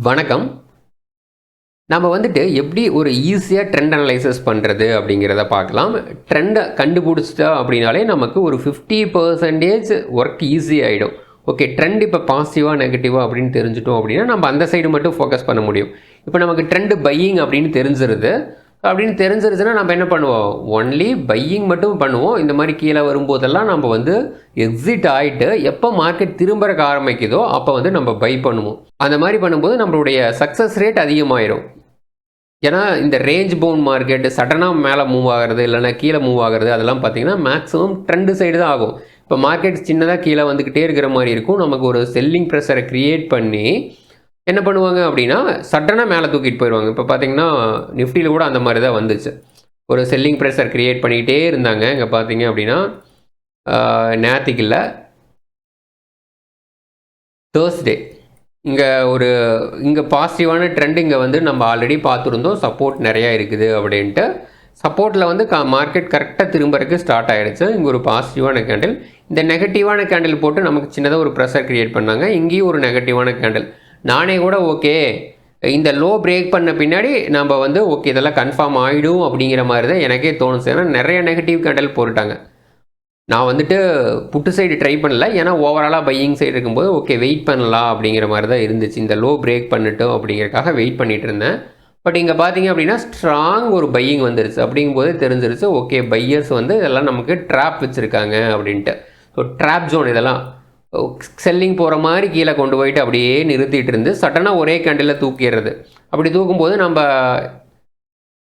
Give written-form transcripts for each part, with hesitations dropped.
வணக்கம். நம்ம வந்துட்டு எப்படி ஒரு ஈஸியா ட்ரெண்ட் அனலைசிஸ் பண்றது அப்படிங்கிறத பார்க்கலாம். ட்ரெண்ட கண்டுபிடிச்சிட்டோம் அப்படின்னாலே நமக்கு ஒரு 50% ஒர்க் ஈஸி ஆயிடும். ஓகே, ட்ரெண்ட் இப்ப பாசிட்டிவா, நெகட்டிவா அப்படின்னு தெரிஞ்சுட்டோம் அப்படின்னா, நம்ம அந்த சைடு மட்டும் ஃபோக்கஸ் பண்ண முடியும். இப்ப நமக்கு ட்ரெண்ட் பையிங் அப்படின்னு தெரிஞ்சிருது. அப்படின்னு தெரிஞ்சிருச்சுன்னா நம்ம என்ன பண்ணுவோம்? ஒன்லி பையிங் மட்டும் பண்ணுவோம். இந்த மாதிரி கீழே வரும்போதெல்லாம் நம்ம வந்து எக்ஸிட் ஆயிட்டு எப்போ மார்க்கெட் திரும்பறக்கு ஆரம்பிக்குதோ அப்போ வந்து நம்ம பை பண்ணுவோம். அந்த மாதிரி பண்ணும்போது நம்மளுடைய சக்ஸஸ் ரேட் அதிகமாயிரும். ஏன்னா இந்த ரேஞ்ச் பவுண்ட் மார்க்கெட் சடனாக மேலே மூவ் ஆகிறது இல்லைன்னா கீழே மூவ் ஆகிறது அதெல்லாம் பார்த்தீங்கன்னா மேக்ஸிமம் ட்ரெண்டு சைடு தான் ஆகும். இப்போ மார்க்கெட் சின்னதாக கீழே வந்துக்கிட்டே இருக்கிற மாதிரி இருக்கும். நமக்கு ஒரு செல்லிங் ப்ரெஷரை க்ரியேட் பண்ணி என்ன பண்ணுவாங்க அப்படின்னா சடனாக மேலே தூக்கிட்டு போயிடுவாங்க. இப்போ பார்த்தீங்கன்னா நிஃப்டியில் கூட அந்த மாதிரி தான் வந்துச்சு. ஒரு செல்லிங் ப்ரெஷர் க்ரியேட் பண்ணிக்கிட்டே இருந்தாங்க. இங்கே பார்த்தீங்க அப்படின்னா நேற்றுக்கு இல்லை, தேர்ஸ்டே இங்கே பாசிட்டிவான ட்ரெண்ட் இங்கே வந்து நம்ம ஆல்ரெடி பார்த்துருந்தோம். சப்போர்ட் நிறையா இருக்குது அப்படின்ட்டு சப்போர்ட்டில் வந்து மார்க்கெட் கரெக்டாக திரும்பறதுக்கு ஸ்டார்ட் ஆகிடுச்சு. இங்கே ஒரு பாசிட்டிவான கேண்டில், இந்த நெகட்டிவான கேண்டில் போட்டு நமக்கு சின்னதாக ஒரு ப்ரெஷர் க்ரியேட் பண்ணாங்க. இங்கேயும் ஒரு நெகட்டிவான கேண்டில். நானே கூட ஓகே இந்த லோ பிரேக் பண்ண பின்னாடி நம்ம வந்து ஓகே இதெல்லாம் கன்ஃபார்ம் ஆகிடும் அப்படிங்கிற மாதிரி தான் எனக்கே தோணுச்சு. ஏன்னா நிறைய நெகட்டிவ் கேண்டில் போட்டுட்டாங்க. நான் வந்துட்டு புட்டு சைடு ட்ரை பண்ணல, ஏன்னா ஓவராலாக பையிங் சைடு இருக்கும்போது ஓகே வெயிட் பண்ணலாம் அப்படிங்கிற மாதிரி தான் இருந்துச்சு. இந்த லோ பிரேக் பண்ணிட்டோம் அப்படிங்கிறக்காக வெயிட் பண்ணிட்டு இருந்தேன். பட் இங்கே பார்த்தீங்க அப்படின்னா ஸ்ட்ராங் ஒரு பையிங் வந்துருச்சு. அப்படிங்கும்போது தெரிஞ்சிருச்சு ஓகே பையர்ஸ் வந்து இதெல்லாம் நமக்கு ட்ராப் வச்சுருக்காங்க அப்படின்ட்டு. ஸோ ட்ராப் ஜோன் இதெல்லாம் செல்லிங் போகிற மாதிரி கீழே கொண்டு போயிட்டு அப்படியே நிறுத்திட்டு இருந்து சடனாக ஒரே கேண்டில் தூக்கிடுறது. அப்படி தூக்கும்போது நம்ம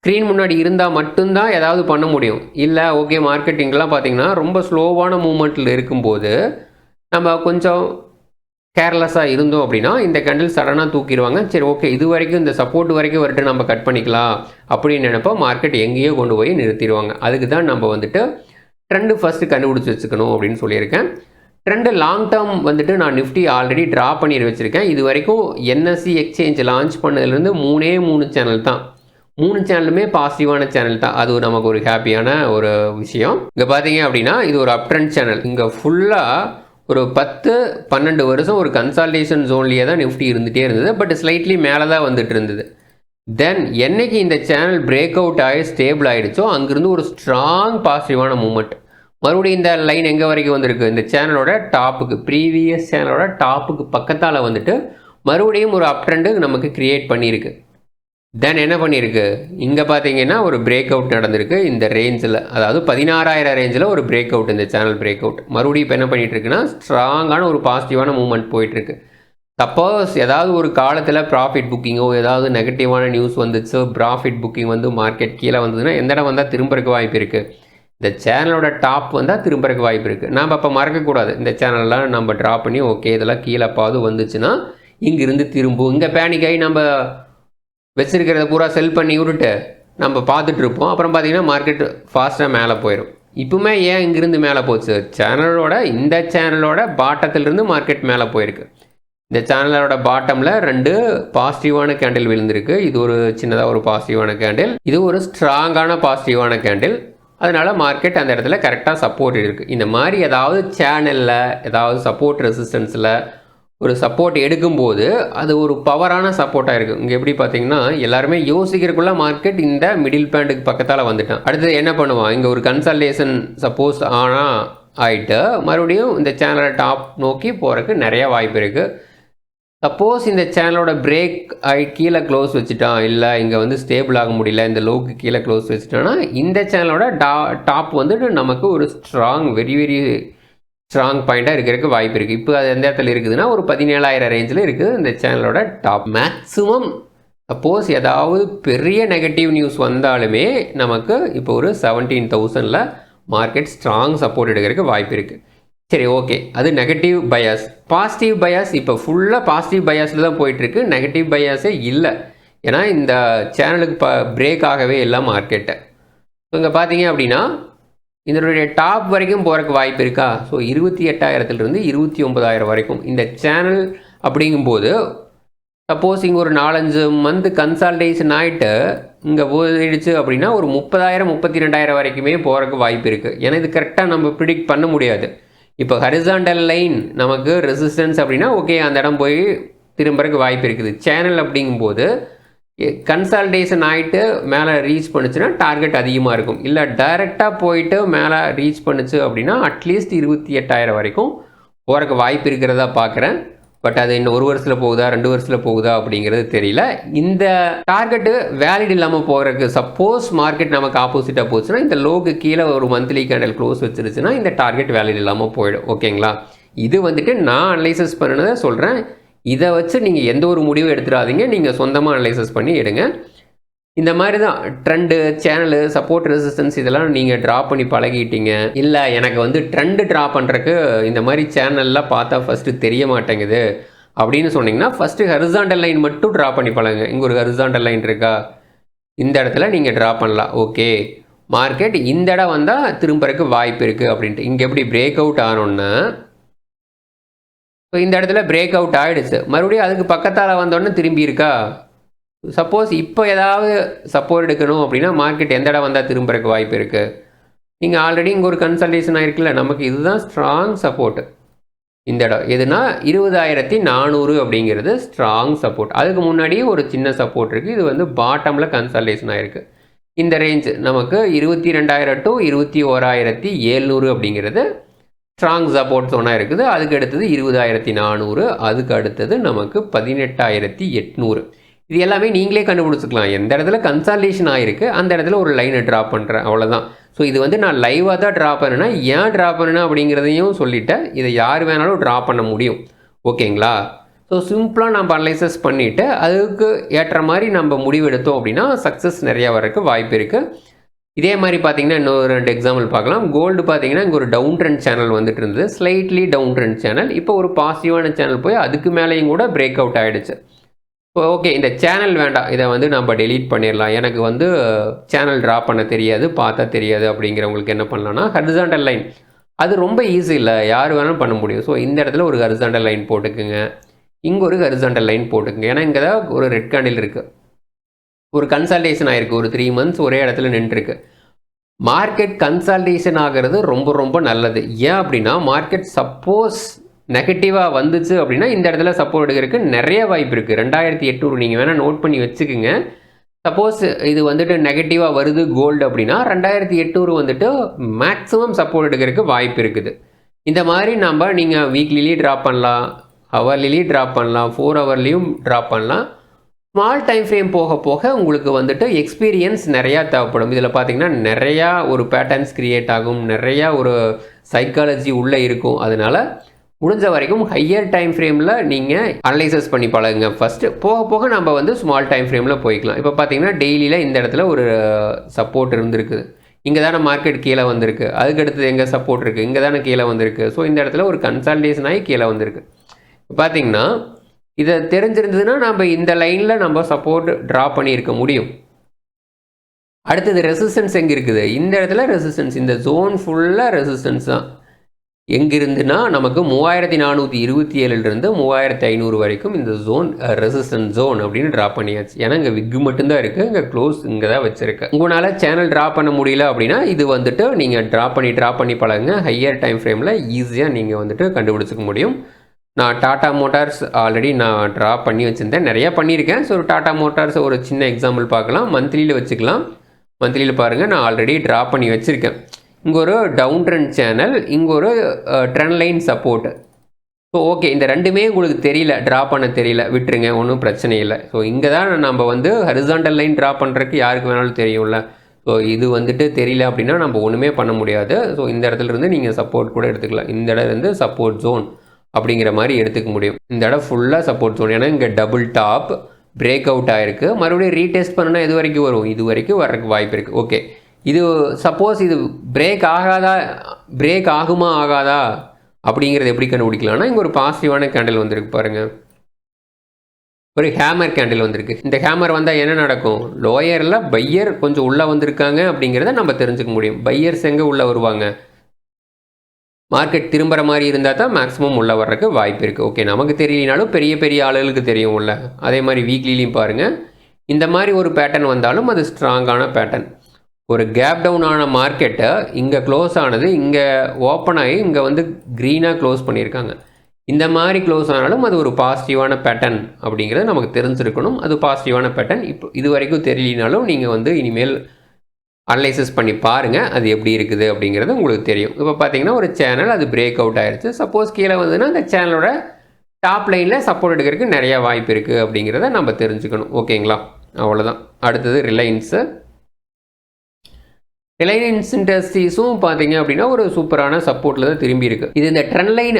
ஸ்க்ரீன் முன்னாடி இருந்தால் மட்டும்தான் ஏதாவது பண்ண முடியும். இல்லை ஓகே மார்க்கெட்டிங்லாம் பார்த்திங்கன்னா ரொம்ப ஸ்லோவான மூமெண்ட்டில் இருக்கும்போது நம்ம கொஞ்சம் கேர்லெஸ்ஸாக இருந்தோம் அப்படின்னா இந்த கேண்டில் சடனாக தூக்கிடுவாங்க. சரி ஓகே இது வரைக்கும் இந்த சப்போர்ட் வரைக்கும் வரட்டு நம்ம கட் பண்ணிக்கலாம் அப்படின்னு நினைப்போம். மார்க்கெட் எங்கேயோ கொண்டு போய் நிறுத்திடுவாங்க. அதுக்கு தான் நம்ம வந்துட்டு ட்ரெண்டு ஃபஸ்ட்டு கண்டுபிடிச்சி வச்சுக்கணும் அப்படின்னு சொல்லியிருக்கேன். ட்ரெண்டு லாங் டேர்ம் வந்துட்டு நான் நிஃப்டி ஆல்ரெடி ட்ரா பண்ணி வச்சுருக்கேன். இது வரைக்கும் என்எஸ்சி எக்ஸ்சேஞ்ச் லான்ச் பண்ணதுலேருந்து 3 சேனல் தான். 3 சேனலுமே பாசிட்டிவான சேனல் தான். அது நமக்கு ஒரு ஹாப்பியான ஒரு விஷயம். இங்கே பார்த்தீங்க அப்படின்னா இது ஒரு அப் ட்ரெண்ட் சேனல். இங்கே ஃபுல்லாக ஒரு 10-12 வருஷம் ஒரு கன்சால்டேஷன் ஜோன்லேயே தான் நிஃப்டி இருந்துகிட்டே இருந்தது. பட் ஸ்லைட்லி மேலே தான் வந்துட்டு இருந்தது. தென் என்னைக்கு இந்த சேனல் பிரேக் அவுட் ஆகி ஸ்டேபிள் ஆகிடுச்சோ அங்கேருந்து ஒரு ஸ்ட்ராங் பாசிட்டிவான மூமெண்ட். மறுபடியும் இந்த லைன் எங்கே வரைக்கும் வந்திருக்கு? இந்த சேனலோட டாப்புக்கு, ப்ரீவியஸ் சேனலோட டாப்புக்கு பக்கத்தால் வந்துட்டு மறுபடியும் ஒரு அப் ட்ரெண்டு நமக்கு க்ரியேட் பண்ணியிருக்கு. தென் என்ன பண்ணியிருக்கு? இங்கே பார்த்தீங்கன்னா ஒரு பிரேக் அவுட் நடந்திருக்கு இந்த ரேஞ்சில், அதாவது 16,000 ரேஞ்சில் ஒரு பிரேக் அவுட், இந்த சேனல் பிரேக் அவுட். மறுபடியும் இப்போ என்ன பண்ணிகிட்டு இருக்குன்னா ஸ்ட்ராங்கான ஒரு பாசிட்டிவான மூவ்மெண்ட் போயிட்டுருக்கு. சப்போஸ் ஏதாவது ஒரு காலத்தில் ப்ராஃபிட் புக்கிங்கோ ஏதாவது நெகட்டிவான நியூஸ் வந்துச்சு, ப்ராஃபிட் புக்கிங் வந்து மார்க்கெட் கீழே வந்ததுன்னா எந்த இடம் வந்தால் திரும்பறக்கு வாய்ப்பு இருக்குது? இந்த சேனலோட டாப் வந்தால் திரும்பறக்கு வாய்ப்பு இருக்குது. நாம் அப்போ மறக்கக்கூடாது. இந்த சேனல்லாம் நம்ம ட்ரா பண்ணி ஓகே இதெல்லாம் கீழே பாது வந்துச்சுன்னா இங்கிருந்து திரும்பும். இங்கே பேனிக் ஆகி நம்ம வச்சுருக்கிறத பூரா செல் பண்ணி விட்டுட்டு நம்ம பார்த்துட்ருப்போம். அப்புறம் பார்த்திங்கன்னா மார்க்கெட் ஃபாஸ்ட்டாக மேலே போயிடும். இப்போவுமே ஏன் இங்கேருந்து மேலே போச்சு? இந்த சேனலோட பாட்டத்திலிருந்து மார்க்கெட் மேலே போயிருக்கு. இந்த சேனலோட பாட்டமில் 2 பாசிட்டிவான கேண்டில் விழுந்திருக்கு. இது ஒரு சின்னதாக ஒரு பாசிட்டிவான கேண்டில், இது ஒரு ஸ்ட்ராங்கான பாசிட்டிவான கேண்டில். அதனால் மார்க்கெட் அந்த இடத்துல கரெக்டாக சப்போர்ட் இருக்குது. இந்த மாதிரி ஏதாவது சேனலில் ஏதாவது சப்போர்ட் ரெசிஸ்டன்ஸில் ஒரு சப்போர்ட் எடுக்கும்போது அது ஒரு பவரான சப்போர்ட்டாக இருக்குது. இங்கே எப்படி பார்த்தீங்கன்னா எல்லாருமே யோசிக்கிறதுக்குள்ள மார்க்கெட் இந்த மிடில் பேண்டுக்கு பக்கத்தால் வந்துட்டான். அடுத்தது என்ன பண்ணுவான்? இங்கே ஒரு கன்சல்டேஷன் சப்போஸ் ஆனால் ஆகிட்டு மறுபடியும் இந்த சேனலை டாப் நோக்கி போகிறதுக்கு நிறையா வாய்ப்பு இருக்குது. சப்போஸ் இந்த சேனலோட பிரேக் ஆகி கீழே க்ளோஸ் வச்சுட்டான், இல்லை இங்கே வந்து ஸ்டேபிள் ஆக முடியல, இந்த லோக்கு கீழே க்ளோஸ் வச்சுட்டான்னா இந்த சேனலோட டாப் வந்துட்டு நமக்கு ஒரு ஸ்ட்ராங் வெரி வெரி ஸ்ட்ராங் பாயிண்ட்டாக இருக்கிறதுக்கு வாய்ப்பு இருக்குது. இப்போ அது எந்த இடத்துல இருக்குதுன்னா ஒரு 17,000 ரேஞ்சில் இருக்குது இந்த சேனலோட டாப். மேக்ஸிமம் சப்போஸ் ஏதாவது பெரிய நெகட்டிவ் நியூஸ் வந்தாலுமே நமக்கு இப்போ ஒரு 17,000ல் மார்க்கெட் ஸ்ட்ராங் சப்போர்ட் எடுக்கிறதுக்கு வாய்ப்பு இருக்குது. சரி ஓகே, அது நெகட்டிவ் பயாஸ். பாசிட்டிவ் பயாஸ் இப்போ ஃபுல்லாக பாசிட்டிவ் பயாஸில் தான் போயிட்டுருக்கு, நெகட்டிவ் பயாஸே இல்லை. ஏன்னா இந்த சேனலுக்கு பிரேக் ஆகவே இல்லை மார்க்கெட்டை. ஸோ இங்கே பார்த்தீங்க அப்படின்னா இதனுடைய டாப் வரைக்கும் போகிறக்கு வாய்ப்பு இருக்கா? ஸோ 28,000 29,000 வரைக்கும் இந்த சேனல். அப்படிங்கும்போது சப்போஸ் இங்கே ஒரு 4-5 மந்த் கன்சால்டேஷன் ஆகிட்டு இங்கே போயிடுச்சு அப்படின்னா ஒரு 30,000 32,000 வரைக்குமே போகிறக்கு வாய்ப்பு இருக்குது. ஏன்னா இது கரெக்டாக நம்ம ப்ரிடிக்ட் பண்ண முடியாது. இப்போ ஹரிசாண்டல் லைன் நமக்கு ரெசிஸ்டன்ஸ் அப்படின்னா ஓகே அந்த இடம் போய் திரும்பறக்கு வாய்ப்பு இருக்குது. சேனல் அப்படிங்கும்போது கன்சால்டேஷன் ஆகிட்டு மேலே ரீச் பண்ணுச்சுன்னா டார்கெட் அதிகமாக இருக்கும். இல்லை டைரெக்டாக போயிட்டு மேலே ரீச் பண்ணுச்சு அப்படின்னா அட்லீஸ்ட் 28,000 வரைக்கும் போகிறக்கு வாய்ப்பு இருக்கிறதா பார்க்குறேன். பட் அது இன்னும் 1 வருஷத்தில் போகுதா 2 வருஷத்தில் போகுதா அப்படிங்கிறது தெரியல. இந்த டார்கெட்டு வேலிட் இல்லாமல் போகிறதுக்கு சப்போஸ் மார்க்கெட் நமக்கு ஆப்போசிட்டாக போச்சுன்னா இந்த லோக்கு கீழே ஒரு மந்த்லி கேண்டல் க்ளோஸ் வச்சிருச்சுன்னா இந்த டார்கெட் வேலிட் இல்லாமல் போயிடும். ஓகேங்களா? இது வந்துட்டு நான் அனலைசஸ் பண்ணினதை சொல்கிறேன். இதை வச்சு நீங்கள் எந்த ஒரு முடிவும் எடுத்துடாதீங்க. நீங்கள் சொந்தமாக அனலைசஸ் பண்ணி எடுங்க. இந்த மாதிரி தான் ட்ரெண்டு, சேனலு, சப்போர்ட், ரெசிஸ்டன்ஸ் இதெல்லாம் நீங்கள் ட்ரா பண்ணி பழகிட்டீங்க. இல்லை எனக்கு வந்து ட்ரெண்டு ட்ரா பண்ணுறக்கு இந்த மாதிரி சேனல்லாம் பார்த்தா ஃபஸ்ட்டு தெரிய மாட்டேங்குது அப்படின்னு சொன்னீங்கன்னா ஃபஸ்ட்டு ஹரிசாண்டல் லைன் மட்டும் ட்ரா பண்ணி பழகுங்க. இங்கே ஒரு ஹரிசாண்டல் லைன் இருக்கா, இந்த இடத்துல நீங்கள் ட்ரா பண்ணலாம். ஓகே, மார்க்கெட் இந்த இடம் வந்தால் திரும்பறக்கு வாய்ப்பு இருக்குது அப்படின்ட்டு. இங்கே எப்படி பிரேக் அவுட் ஆனோன்னா இப்போ இந்த இடத்துல பிரேக் அவுட் ஆகிடுச்சு, மறுபடியும் அதுக்கு பக்கத்தால் வந்தோடனே திரும்பி இருக்கா. சப்போஸ் இப்போ ஏதாவது சப்போர்ட் எடுக்கணும் அப்படின்னா மார்க்கெட் எந்த இடம் வந்தால் திரும்பறக்கு வாய்ப்பு இருக்குது. நீங்கள் ஆல்ரெடி இங்கே ஒரு கன்சல்டேஷன் ஆகிருக்குல்ல, நமக்கு இதுதான் ஸ்ட்ராங் சப்போர்ட்டு. இந்த இடம் எதுனா 20,400 அப்படிங்கிறது ஸ்ட்ராங் சப்போர்ட். அதுக்கு முன்னாடியே ஒரு சின்ன சப்போர்ட் இருக்குது. இது வந்து பாட்டமில் கன்சல்டேஷன் ஆகிருக்கு. இந்த ரேஞ்ச் நமக்கு 22,000 to 21,700 அப்படிங்கிறது ஸ்ட்ராங் சப்போர்ட் ஒன்றா இருக்குது. அதுக்கு அடுத்தது 20,400, அதுக்கு அடுத்தது நமக்கு 18,800. இது எல்லாமே நீங்களே கண்டுபிடிச்சிக்கலாம். எந்த இடத்துல கன்சால்டேஷன் ஆகிருக்கு அந்த இடத்துல ஒரு லைனை ட்ரா பண்ணுறேன், அவ்வளோதான். ஸோ இது வந்து நான் லைவாக தான் ட்ரா பண்ணேன்னா ஏன் ட்ரா பண்ணேன் அப்படிங்கிறதையும் சொல்லிவிட்டேன். இதை யார் வேணாலும் ட்ரா பண்ண முடியும். ஓகேங்களா? ஸோ சிம்பிளாக நம்ம அனலைசஸ் பண்ணிவிட்டு அதுக்கு ஏற்ற மாதிரி நம்ம முடிவு எடுத்தோம் அப்படின்னா சக்ஸஸ் நிறையா வரக்கு வாய்ப்பு இருக்குது. இதே மாதிரி பார்த்தீங்கன்னா இன்னொரு 2 எக்ஸாம்பிள் பார்க்கலாம். கோல்டு பார்த்தீங்கன்னா இங்கே ஒரு டவுன் ட்ரெண்ட் சேனல் வந்துட்டு இருந்தது, ஸ்லைட்லி டவுன் ட்ரெண்ட் சேனல். இப்போ ஒரு பாசிட்டிவான சேனல் போய் அதுக்கு மேலேயும் கூட பிரேக் அவுட் ஆகிடுச்சு. ஓகே, இந்த சேனல் வேண்டாம், இதை வந்து நம்ம டெலீட் பண்ணிடலாம். எனக்கு வந்து சேனல் ட்ரா பண்ண தெரியாது, பார்த்தா தெரியாது அப்படிங்கிறவங்களுக்கு என்ன பண்ணலாம்னா ஹரிசாண்டல் லைன், அது ரொம்ப ஈஸி இல்லை, யார் வேணாலும் பண்ண முடியும். ஸோ இந்த இடத்துல ஒரு ஹரிசாண்டல் லைன் போட்டுக்குங்க, இங்கே ஒரு ஹரிசாண்டல் லைன் போட்டுக்குங்க. ஏன்னா இங்கே தான் ஒரு ரெட் கேண்டில் இருக்குது, ஒரு கன்சல்டேஷன் ஆகிருக்கு, ஒரு 3 months ஒரே இடத்துல நின்றுருக்கு. மார்க்கெட் கன்சல்டேஷன் ஆகிறது ரொம்ப ரொம்ப நல்லது. ஏன் அப்படின்னா மார்க்கெட் சப்போஸ் நெகட்டிவாக வந்துச்சு அப்படின்னா இந்த இடத்துல சப்போர்ட் எடுக்கிறதுக்கு நிறைய வாய்ப்பு இருக்குது. 2,800 நீங்கள் வேணால் நோட் பண்ணி வச்சுக்கோங்க. சப்போஸ் இது வந்துட்டு நெகட்டிவாக வருது கோல்டு அப்படின்னா 2,800 வந்துட்டு மேக்ஸிமம் சப்போர்ட் எடுக்கிறதுக்கு வாய்ப்பு இருக்குது. இந்த மாதிரி நீங்கள் வீக்லிலேயும் ட்ராப் பண்ணலாம், ஹவர்லிலையும் ட்ராப் பண்ணலாம், 4 hourலேயும் ட்ராப் பண்ணலாம். ஸ்மால் டைம் ஃப்ரேம் போக போக உங்களுக்கு வந்துட்டு எக்ஸ்பீரியன்ஸ் நிறையா தேவைப்படும். இதில் பார்த்தீங்கன்னா நிறையா ஒரு பேட்டர்ன்ஸ் க்ரியேட் ஆகும், நிறையா ஒரு சைக்காலஜி உள்ளே இருக்கும். அதனால் முடிஞ்ச வரைக்கும் ஹையர் டைம் ஃப்ரேமில் நீங்கள் அனலைசஸ் பண்ணி பழகுங்க. ஃபஸ்ட்டு போக போக நம்ம வந்து ஸ்மால் டைம் ஃப்ரேமில் போய்க்கலாம். இப்போ பார்த்தீங்கன்னா டெய்லியில் இந்த இடத்துல ஒரு சப்போர்ட் இருந்திருக்குது, இங்கே தானே மார்க்கெட் கீழே வந்திருக்கு, அதுக்கு அடுத்தது எங்கே சப்போர்ட் இருக்குது, இங்கே தானே கீழே வந்திருக்கு. ஸோ இந்த இடத்துல ஒரு கன்சல்டேஷன் ஆகி கீழே வந்திருக்கு. பார்த்தீங்கன்னா இதை தெரிஞ்சிருந்ததுன்னா நம்ம இந்த லைனில் நம்ம சப்போர்ட் ட்ரா பண்ணியிருக்க முடியும். அடுத்தது ரெசிஸ்டன்ஸ் எங்கே இருக்குது, இந்த இடத்துல ரெசிஸ்டன்ஸ், இந்த ஜோன் ஃபுல்லாக ரெசிஸ்டன்ஸ் தான். எங்கிருந்துன்னா நமக்கு 3,427 3,500 வரைக்கும் இந்த ஜோன் ரெசிஸ்டன்ஸ் ஜோன் அப்படின்னு ட்ரா பண்ணியாச்சு. ஏன்னா இங்கே விக்கு மட்டும்தான் இருக்குது, இங்கே க்ளோஸ் இங்கே தான் வச்சுருக்கு. உங்களால் சேனல் ட்ரா பண்ண முடியல அப்படின்னா இது வந்துட்டு நீங்கள் ட்ரா பண்ணி பழகுங்க. ஹையர் டைம் ஃப்ரேமில் ஈஸியாக நீங்கள் வந்துட்டு கண்டுபிடிச்சிக்க முடியும். நான் டாடா மோட்டார்ஸ் ஆல்ரெடி நான் ட்ரா பண்ணி வச்சுருந்தேன், நிறையா பண்ணியிருக்கேன். ஸோ டாடா மோட்டார்ஸ் ஒரு சின்ன எக்ஸாம்பிள் பார்க்கலாம். மந்த்லியில் வச்சுக்கலாம். மந்த்லியில் பாருங்கள், நான் ஆல்ரெடி ட்ரா பண்ணி வச்சுருக்கேன். இங்கே ஒரு டவுன் ட்ரெண்ட் சேனல், இங்கே ஒரு trend line support. So okay, இந்த ரெண்டுமே உங்களுக்கு தெரியல, ட்ரா பண்ண தெரியல, விட்டுருங்க, ஒன்றும் பிரச்சனை இல்லை. ஸோ இங்கே தான் நம்ம வந்து ஹரிசாண்டல் லைன் ட்ரா பண்ணுறதுக்கு யாருக்கு வேணாலும் தெரியும்ல. ஸோ இது வந்துட்டு தெரியல அப்படின்னா நம்ம ஒன்றுமே பண்ண முடியாது. ஸோ இந்த இடத்துல இருந்து நீங்கள் சப்போர்ட் கூட எடுத்துக்கலாம். இந்த இடம் இருந்து சப்போர்ட் ஜோன் அப்படிங்கிற மாதிரி எடுத்துக்க முடியும். இந்த இடம் ஃபுல்லாக சப்போர்ட் ஜோன். ஏன்னா இங்கே டபுள் டாப் பிரேக் அவுட் ஆகிருக்கு. மறுபடியும் ரீடெஸ்ட் பண்ணனா இது வரைக்கும் வரும், இது வரைக்கும் வர்றதுக்கு வாய்ப்பு இருக்குது. ஓகே, இது சப்போஸ் இது பிரேக் ஆகுமா ஆகாதா அப்படிங்கிறது எப்படி கண்டுபிடிக்கலாம்னா இங்கே ஒரு பாசிட்டிவான கேண்டில் வந்திருக்கு பாருங்கள், ஒரு ஹேமர் கேண்டில் வந்திருக்கு. இந்த ஹேமர் வந்தால் என்ன நடக்கும், லோயரில் பையர் கொஞ்சம் உள்ளே வந்திருக்காங்க அப்படிங்கிறத நம்ம தெரிஞ்சுக்க முடியும். பையர்ஸ் எங்கே உள்ளே வருவாங்க, மார்க்கெட் திரும்புகிற மாதிரி இருந்தால் தான் மேக்ஸிமம் உள்ளே வர்றதுக்கு வாய்ப்பு இருக்குது. ஓகே, நமக்கு தெரியலனாலும் பெரிய பெரிய ஆளுகளுக்கு தெரியும் உள்ள. அதே மாதிரி வீக்லிலையும் பாருங்கள், இந்த மாதிரி ஒரு பேட்டர்ன் வந்தாலும் அது ஸ்ட்ராங்கான பேட்டர்ன். ஒரு கேப் டவுன் ஆன மார்க்கெட்டை இங்கே க்ளோஸ் ஆனது, இங்கே ஓப்பன் ஆகி இங்கே வந்து க்ரீனாக க்ளோஸ் பண்ணியிருக்காங்க. இந்த மாதிரி க்ளோஸ் ஆனாலும் அது ஒரு பாசிட்டிவான பேட்டர்ன் அப்படிங்கிறது நமக்கு தெரிஞ்சிருக்கணும். அது பாசிட்டிவான பேட்டர்ன். இப்போ இது வரைக்கும் தெரியலனாலும் நீங்கள் வந்து இனிமேல் அனலைசிஸ் பண்ணி பாருங்கள் அது எப்படி இருக்குது அப்படிங்கிறது உங்களுக்கு தெரியும். இப்போ பார்த்தீங்கன்னா ஒரு சேனல் அது பிரேக் அவுட் ஆயிடுச்சு. சப்போஸ் கீழே வந்ததுன்னா அந்த சேனலோட டாப் லைனில் சப்போர்ட் எடுக்கிறதுக்கு நிறையா வாய்ப்பு இருக்குது அப்படிங்கிறத நம்ம தெரிஞ்சுக்கணும். ஓகேங்களா? அவ்வளோதான். அடுத்தது ரிலையன்ஸு. ரிலையன்ஸ் இண்டஸ்ட்ரீஸும் பார்த்தீங்க அப்படின்னா ஒரு சூப்பரான சப்போர்ட்டில் தான் திரும்பி இருக்குது. இது இந்த ட்ரெண்ட் லைன்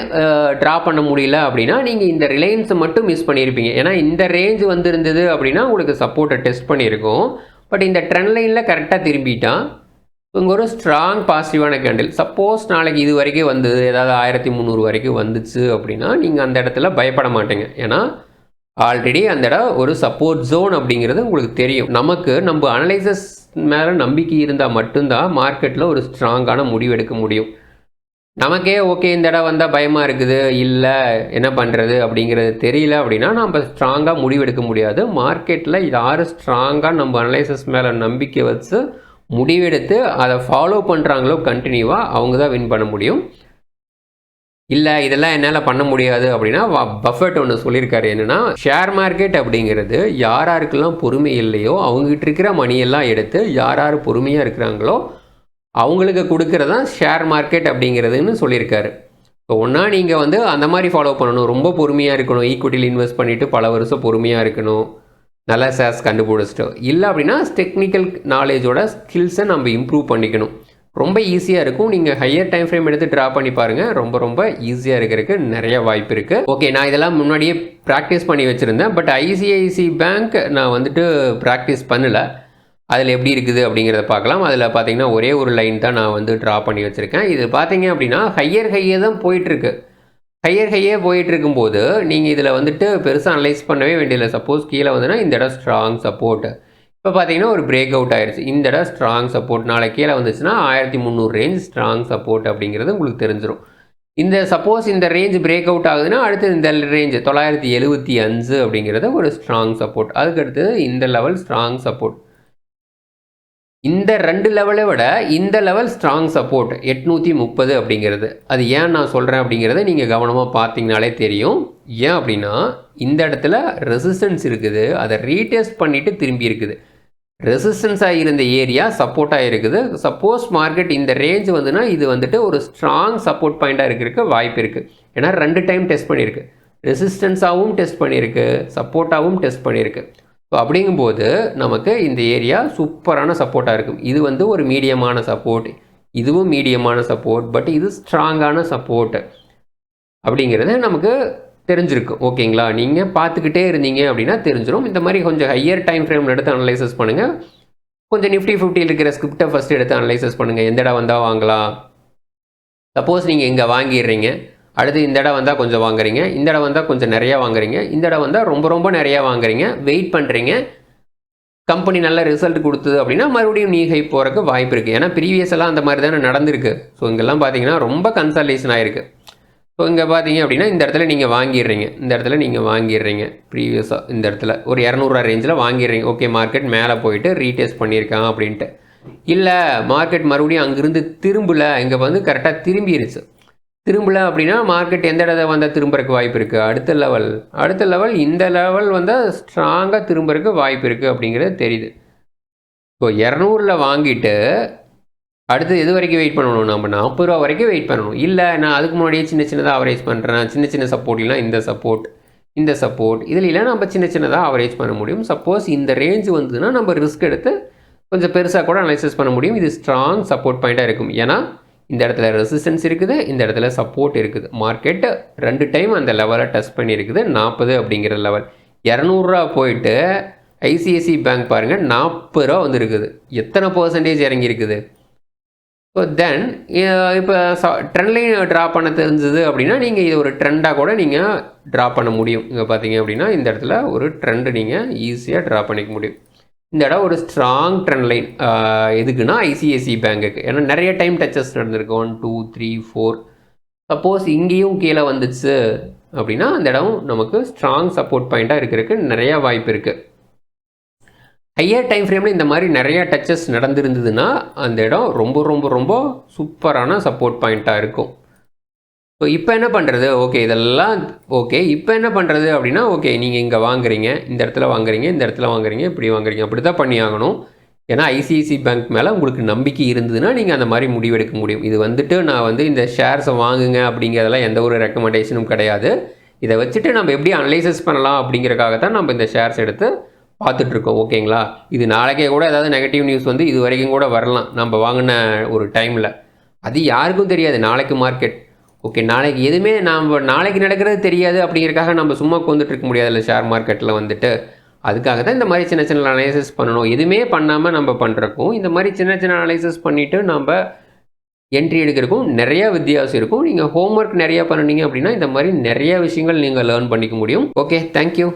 ட்ரா பண்ண முடியல அப்படின்னா நீங்கள் இந்த ரிலையன்ஸை மட்டும் மிஸ் பண்ணியிருப்பீங்க. ஏன்னா இந்த ரேஞ்ச் வந்துருந்தது அப்படின்னா உங்களுக்கு சப்போர்ட்டை டெஸ்ட் பண்ணியிருக்கோம். பட் இந்த ட்ரெண்ட் லைனில் கரெக்டாக திரும்பிட்டான். இங்கே ஒரு ஸ்ட்ராங் பாசிட்டிவான கேண்டில். சப்போஸ் நாளைக்கு இது வரைக்கும் வந்தது, ஏதாவது 1300 வரைக்கும் வந்துச்சு அப்படின்னா நீங்கள் அந்த இடத்துல பயப்பட மாட்டீங்க. ஏன்னா ஆல்ரெடி அந்த இடம் ஒரு சப்போர்ட் ஜோன் அப்படிங்கிறது உங்களுக்கு தெரியும். நமக்கு நம்ம அனலைசஸ் மேலே நம்பிக்கை இருந்தால் மட்டும்தான் மார்க்கெட்டில் ஒரு ஸ்ட்ராங்கான முடிவு எடுக்க முடியும். நமக்கே ஓகே இந்த இடம் வந்தால் பயமாக இருக்குது, இல்லை என்ன பண்ணுறது அப்படிங்கிறது தெரியல அப்படின்னா நம்ம ஸ்ட்ராங்காக முடிவெடுக்க முடியாது. மார்க்கெட்டில் யார் ஸ்ட்ராங்காக நம்ம அனலைசஸ் மேலே நம்பிக்கை வச்சு முடிவெடுத்து அதை ஃபாலோ பண்ணுறாங்களோ கண்டினியூவாக அவங்க தான் வின் பண்ண முடியும். இல்லை இதெல்லாம் என்னால் பண்ண முடியாது அப்படின்னா பஃபெட் ஒன்று சொல்லியிருக்காரு. என்னென்னா ஷேர் மார்க்கெட் அப்படிங்கிறது யாருக்கெல்லாம் பொறுமை இல்லையோ அவங்ககிட்ட இருக்கிற மணியெல்லாம் எடுத்து யார் பொறுமையாக இருக்கிறாங்களோ அவங்களுக்கு கொடுக்கறதான் ஷேர் மார்க்கெட் அப்படிங்கிறதுன்னு சொல்லியிருக்காரு. இப்போ ஒன்றா நீங்கள் வந்து அந்த மாதிரி ஃபாலோ பண்ணணும். ரொம்ப பொறுமையாக இருக்கணும். ஈக்விட்டியில் இன்வெஸ்ட் பண்ணிவிட்டு பல வருஷம் பொறுமையாக இருக்கணும். நல்ல ஷேர்ஸ் கண்டுபிடிச்சிட்டோ. இல்லை அப்படின்னா டெக்னிக்கல் நாலேஜோட ஸ்கில்ஸை நம்ம இம்ப்ரூவ் பண்ணிக்கணும். ரொம்ப ஈஸியாக இருக்கும். நீங்கள் ஹையர் டைம் ஃப்ரேம் எடுத்து ட்ரா பண்ணி பாருங்கள். ரொம்ப ஈஸியாக இருக்கிறதுக்கு நிறைய வாய்ப்பு இருக்குது. ஓகே, நான் இதெல்லாம் முன்னாடியே ப்ராக்டிஸ் பண்ணி வச்சுருந்தேன். பட் ஐசிஐசி பேங்க் நான் வந்துட்டு ப்ராக்டிஸ் பண்ணலை. அதில் எப்படி இருக்குது அப்படிங்கிறத பார்க்கலாம். அதில் பார்த்தீங்கன்னா ஒரே ஒரு லைன் தான் நான் வந்து ட்ரா பண்ணி வச்சுருக்கேன். இது பார்த்தீங்க அப்படின்னா ஹையே தான் போயிட்டுருக்கு. ஹையே போயிட்டு இருக்கும்போது நீங்கள் இதில் வந்துட்டு பெருசாக அனலைஸ் பண்ணவே வேண்டியதில்லை. சப்போஸ் கீழே வந்துன்னா இந்த இடம் ஸ்ட்ராங் சப்போர்ட். இப்போ பார்த்தீங்கன்னா ஒரு பிரேக் அவுட் ஆயிடுச்சு. இந்த இடம் ஸ்ட்ராங் சப்போர்ட். நாளைக்கு கீழே வந்துச்சுன்னா 1300 ரேஞ்ச் ஸ்ட்ராங் சப்போர்ட் அப்படிங்கிறது உங்களுக்கு தெரிஞ்சிடும். இந்த சப்போஸ் இந்த ரேஞ்ச் பிரேக் அவுட் ஆகுதுன்னா அடுத்து இந்த ரேஞ்ச் 975 அப்படிங்கிறது ஒரு ஸ்ட்ராங் சப்போர்ட். அதுக்கடுத்து இந்த லெவல் ஸ்ட்ராங் சப்போர்ட். இந்த 2 லெவலை விட இந்த லெவல் ஸ்ட்ராங் சப்போர்ட் 830 அப்படிங்கிறது. அது ஏன் நான் சொல்கிறேன் அப்படிங்கிறத நீங்கள் கவனமாக பார்த்தீங்கனாலே தெரியும். ஏன் அப்படின்னா இந்த இடத்துல ரெசிஸ்டன்ஸ் இருக்குது. அதை ரீடெஸ்ட் பண்ணிவிட்டு திரும்பி இருக்குது. ரெசிஸ்டன்ஸாக இருந்த ஏரியா சப்போர்ட்டாக இருக்குது. சப்போஸ் மார்க்கெட் இந்த ரேஞ்ச் வந்துன்னா இது வந்துட்டு ஒரு ஸ்ட்ராங் சப்போர்ட் பாயிண்ட்டாக இருக்கிறதுக்கு வாய்ப்பு இருக்குது. ஏன்னா 2 டைம் டெஸ்ட் பண்ணியிருக்கு. ரெசிஸ்டன்ஸாகவும் டெஸ்ட் பண்ணியிருக்கு, சப்போர்ட்டாகவும் டெஸ்ட் பண்ணியிருக்கு. ஸோ அப்படிங்கும்போது நமக்கு இந்த ஏரியா சூப்பரான சப்போர்ட்டாக இருக்கும். இது வந்து ஒரு மீடியமான சப்போர்ட், இதுவும் மீடியமான சப்போர்ட், பட் இது ஸ்ட்ராங்கான சப்போர்ட் அப்படிங்கிறது நமக்கு தெரிஞ்சிருக்கும். ஓகேங்களா? நீங்கள் பார்த்துக்கிட்டே இருந்தீங்க அப்படின்னா தெரிஞ்சிடும். இந்த மாதிரி கொஞ்சம் ஹையர் டைம் ஃப்ரேம் எடுத்து அனலைசஸ் பண்ணுங்கள். கொஞ்சம் நிஃப்டி 50 இருக்கிற ஸ்கிரிப்டை ஃபஸ்ட்டு எடுத்து அனலைசஸ் பண்ணுங்கள். எந்த இடம் வந்தால் வாங்கலாம். சப்போஸ் நீங்கள் இங்கே வாங்கிடுறீங்க, அடுத்து இந்த இடம் வந்தால் கொஞ்சம் வாங்குறீங்க, இந்த இடம் வந்தால் கொஞ்சம் நிறையா வாங்குறீங்க, இந்த இடம் வந்தால் ரொம்ப நிறையா வாங்குறீங்க, வெயிட் பண்ணுறீங்க. கம்பெனி நல்ல ரிசல்ட் கொடுத்தது அப்படின்னா மறுபடியும் நீ ஹை போகிறதுக்கு வாய்ப்பு இருக்குது. ஏன்னா ப்ரீவியஸ் எல்லாம் அந்த மாதிரி தானே நடந்திருக்கு. ஸோ இங்கெல்லாம் பார்த்தீங்கன்னா ரொம்ப கன்சல்டேஷன் ஆகிருக்கு. ஸோ இங்கே பார்த்தீங்க அப்படின்னா இந்த இடத்துல நீங்கள் வாங்கிடுறீங்க, ப்ரீவியஸாக இந்த இடத்துல ஒரு 200 ரேஞ்சில் வாங்கிடுறீங்க. ஓகே, மார்க்கெட் மேலே போயிட்டு ரீடெஸ்ட் பண்ணியிருக்காங்க அப்படின்ட்டு. இல்லை மார்க்கெட் மறுபடியும் அங்கேருந்து திரும்பலை, இங்கே வந்து கரெக்டாக திரும்பலை அப்படின்னா மார்க்கெட் எந்த இடத்துல வந்தால் திரும்புறதுக்கு வாய்ப்பு இருக்குது. அடுத்த லெவல் இந்த லெவல் வந்தால் ஸ்ட்ராங்காக திரும்புறதுக்கு வாய்ப்பு இருக்குது அப்படிங்கிறது தெரியுது. ஸோ 200 வாங்கிட்டு அடுத்து எது வரைக்கும் வெயிட் பண்ணணும்? நம்ம 40 ரூபா வரைக்கும் வெயிட் பண்ணணும். இல்லை நான் அதுக்கு முன்னாடியே சின்னதாக அவரேஜ் பண்ணுறேன். சின்ன சப்போர்ட்லாம் இந்த சப்போர்ட் இதில் நம்ம சின்னதாக அவரேஜ் பண்ண முடியும். சப்போஸ் இந்த ரேஞ்ச் வந்ததுன்னா நம்ம ரிஸ்க் எடுத்து கொஞ்சம் பெருசாக கூட அனலைசிஸ் பண்ண முடியும். இது ஸ்ட்ராங் சப்போர்ட் பாயிண்ட்டாக இருக்கும். ஏன்னா இந்த இடத்துல ரெசிஸ்டன்ஸ் இருக்குது, இந்த இடத்துல சப்போர்ட் இருக்குது. மார்க்கெட் 2 டைம் அந்த லெவலை டெஸ்ட் பண்ணியிருக்குது. 40 அப்படிங்கிற லெவல் 200 போயிட்டு ஐசிஐசி பேங்க் பாருங்கள் 40 ரூபா வந்துருக்குது. எத்தனை % இறங்கியிருக்குது? ஸோ தென் இப்போ ட்ரெண்ட் லைன் ட்ரா பண்ண தெரிஞ்சது அப்படின்னா நீங்கள் இது ஒரு ட்ரெண்டாக கூட நீங்கள் ட்ரா பண்ண முடியும். இங்கே பார்த்தீங்க அப்படின்னா இந்த இடத்துல ஒரு ட்ரெண்டு நீங்கள் ஈஸியாக ட்ரா பண்ணிக்க முடியும். இந்த இடம் ஒரு ஸ்ட்ராங் ட்ரெண்ட் லைன் எதுக்குன்னா ஐசிஐசி பேங்குக்கு. ஏன்னா நிறைய டைம் டச்சஸ் நடந்திருக்கு. 1 2 3 4. சப்போஸ் இங்கேயும் கீழே வந்துச்சு அப்படின்னா அந்த இடம் நமக்கு ஸ்ட்ராங் சப்போர்ட் பாயிண்ட்டாக இருக்கிறதுக்கு நிறையா வாய்ப்பு இருக்குது. ஹையர் டைம் ஃப்ரேமில் இந்த மாதிரி நிறைய டச்சஸ் நடந்திருந்ததுன்னா அந்த இடம் ரொம்ப சூப்பரான சப்போர்ட் பாயிண்ட்டாக இருக்கும். ஸோ இப்போ என்ன பண்ணுறது, ஓகே இதெல்லாம் ஓகே, இப்போ என்ன பண்ணுறது அப்படின்னா, ஓகே நீங்கள் இங்கே வாங்குறீங்க, இந்த இடத்துல வாங்குறீங்க, இந்த இடத்துல வாங்குறீங்க, இப்படி வாங்குறீங்க, அப்படி தான் பண்ணி ஆகணும். ஏன்னா ஐசிஐசி பேங்க் மேலே உங்களுக்கு நம்பிக்கை இருந்ததுன்னா நீங்கள் அந்த மாதிரி முடிவெடுக்க முடியும். இது வந்துட்டு நான் வந்து இந்த ஷேர்ஸை வாங்குங்க அப்படிங்கிறதெல்லாம் எந்த ஒரு ரெக்கமெண்டேஷனும் கிடையாது. இதை வச்சுட்டு நம்ம எப்படி அனலைசிஸ் பண்ணலாம் அப்படிங்கிறக்காக தான் நம்ம இந்த ஷேர்ஸ் எடுத்து பார்த்துட்ருக்கோம். ஓகேங்களா, இது நாளைக்கே கூட ஏதாவது நெகட்டிவ் நியூஸ் வந்து இது வரைக்கும் கூட வரலாம் நம்ம வாங்கின ஒரு டைமில். அது யாருக்கும் தெரியாது நாளைக்கு மார்க்கெட். ஓகே, நாளைக்கு எதுவுமே நாளைக்கு நடக்கிறது தெரியாது அப்படிங்கிறக்காக நம்ம சும்மா உட்காந்துட்டு இருக்க முடியாதுல்ல ஷேர் மார்க்கெட்டில் வந்துட்டு. அதுக்காக தான் இந்த மாதிரி சின்ன சின்ன அனலைசிஸ் பண்ணணும். எதுவுமே பண்ணாமல் நம்ம பண்ணுறக்கும் இந்த மாதிரி சின்ன சின்ன அனலைசிஸ் பண்ணிவிட்டு நம்ம என்ட்ரி எடுக்கிறதுக்கும் நிறைய வித்தியாசம் இருக்கும். நீங்கள் ஹோம்ஒர்க் நிறையா பண்ணினீங்க அப்படின்னா இந்த மாதிரி நிறைய விஷயங்கள் நீங்கள் லேர்ன் பண்ணிக்க முடியும். Okay, thank you.